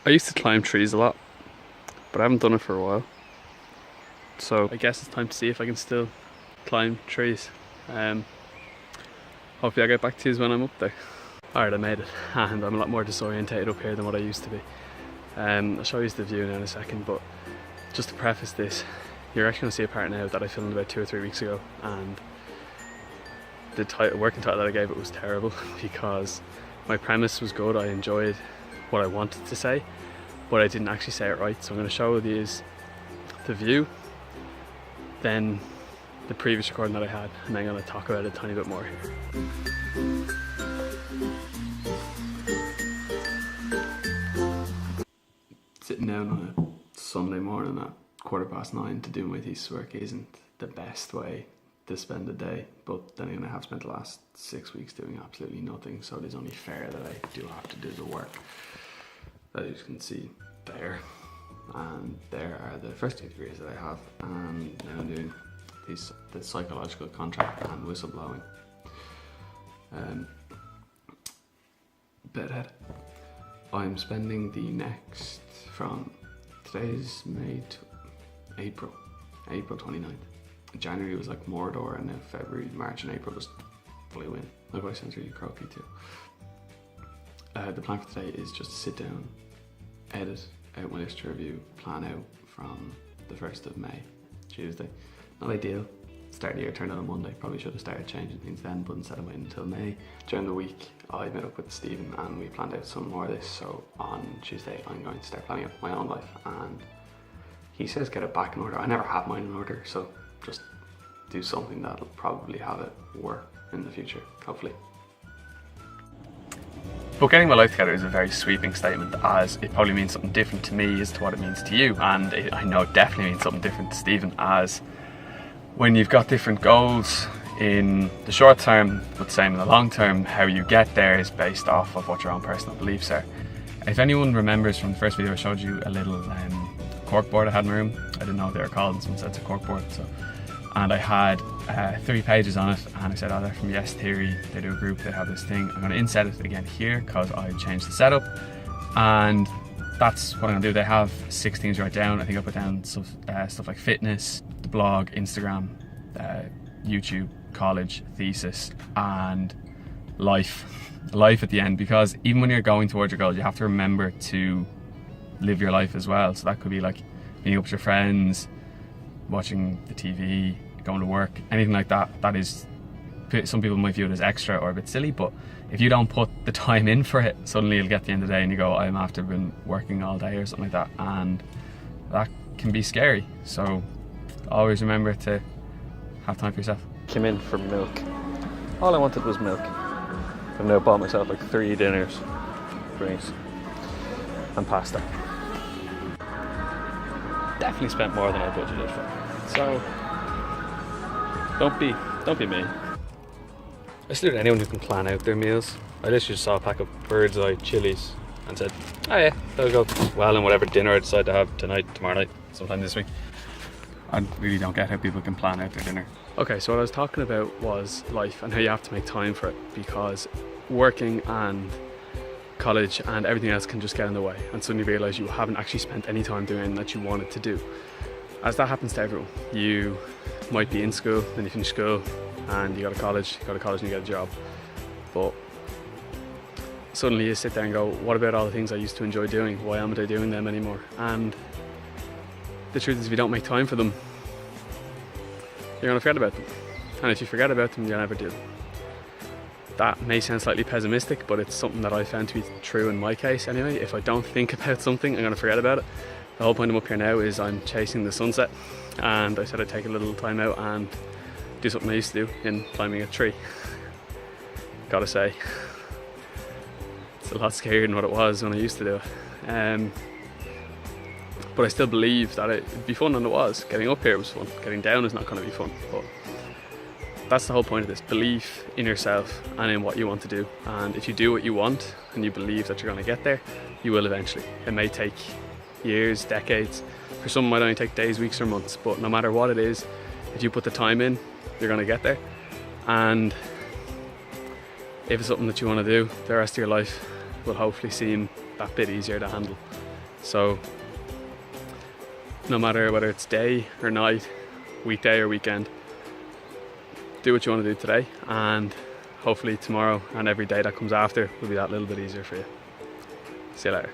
I used to climb trees a lot, but I haven't done it for a while. So I guess it's time to see if I can still climb trees. Hopefully I'll get back to you when I'm up there. Alright, I made it, and I'm a lot more disorientated up here than what I used to be. I'll show you the view now in a second, but just to preface this, you're actually going to see a part now that I filmed about 2 or 3 weeks ago, and the working title that I gave it was terrible because my premise was good, I enjoyed what I wanted to say, but I didn't actually say it right. So I'm going to show you the view, then the previous recording that I had, and then I'm going to talk about it a tiny bit more. Sitting down on a Sunday morning at 9:15 to do my thesis work isn't the best way to spend the day, but then again I have spent the last 6 weeks doing absolutely nothing, so it is only fair that I do have to do the work. As you can see there, and there are the first 2 degrees that I have, and now I'm doing the psychological contract and whistleblowing. Bedhead. I'm spending the next, from today's May to April 29th. January was like Mordor, and then February, March and April just flew in. My voice sounds really croaky too. The plan for today is just to sit down, edit out my literature review, plan out from the 1st of May, Tuesday. Not ideal. Start of the year turned out on Monday. Probably should have started changing things then, but instead of waiting until May. During the week, I met up with Stephen and we planned out some more of this. So on Tuesday, I'm going to start planning out my own life, and he says get it back in order. I never have mine in order, so just do something that'll probably have it work in the future, hopefully. But getting my life together is a very sweeping statement, as it probably means something different to me as to what it means to you, and I know it definitely means something different to Stephen, as when you've got different goals in the short term but same in the long term, how you get there is based off of what your own personal beliefs are. If anyone remembers from the first video I showed you a little corkboard I had in my room, I didn't know what they were called, and someone said it's a corkboard, and I had 3 pages on it, and I said, oh, they're from Yes Theory, they do a group, they have this thing. I'm going to inset it again here because I changed the setup, and that's what I'm going to do. They have 6 things to write down. I think I put down stuff like fitness, the blog, Instagram, YouTube, college, thesis, and life at the end, because even when you're going towards your goals, you have to remember to live your life as well. So that could be like meeting up with your friends, watching the TV, going to work, anything like that. That is, some people might view it as extra or a bit silly, but if you don't put the time in for it, suddenly you'll get to the end of the day and you go, I'm after been working all day or something like that, and that can be scary. So always remember to have time for yourself. Came in for milk. All I wanted was milk. I've now bought myself like 3 dinners, drinks and pasta. Definitely spent more than I budgeted for. So don't be me. I salute anyone who can plan out their meals. I literally just saw a pack of Bird's Eye chilies and said, oh yeah, that'll go well in whatever dinner I decide to have tonight, tomorrow night, sometime this week. I really don't get how people can plan out their dinner. Okay, so what I was talking about was life and how you have to make time for it, because working and college and everything else can just get in the way, and suddenly realise you haven't actually spent any time doing anything that you wanted to do. As that happens to everyone. You might be in school, then you finish school and you go to college and you get a job. But suddenly you sit there and go, what about all the things I used to enjoy doing? Why aren't I doing them anymore? And the truth is, if you don't make time for them, you're going to forget about them. And if you forget about them, you'll never do them. That may sound slightly pessimistic, but it's something that I found to be true in my case anyway. If I don't think about something, I'm going to forget about it. The whole point I'm up here now is I'm chasing the sunset, and I said I'd take a little time out and do something I used to do in climbing a tree. Gotta say, it's a lot scarier than what it was when I used to do it. But I still believe that it'd be fun, and it was. Getting up here was fun. Getting down is not going to be fun. But that's the whole point of this. Belief in yourself and in what you want to do. And if you do what you want and you believe that you're going to get there, you will eventually. It may take years, decades. For some it might only take days, weeks or months. But no matter what it is, if you put the time in, you're going to get there. And if it's something that you want to do, the rest of your life will hopefully seem that bit easier to handle. So no matter whether it's day or night, weekday or weekend, do what you want to do today, and hopefully tomorrow and every day that comes after will be that little bit easier for you. See you later.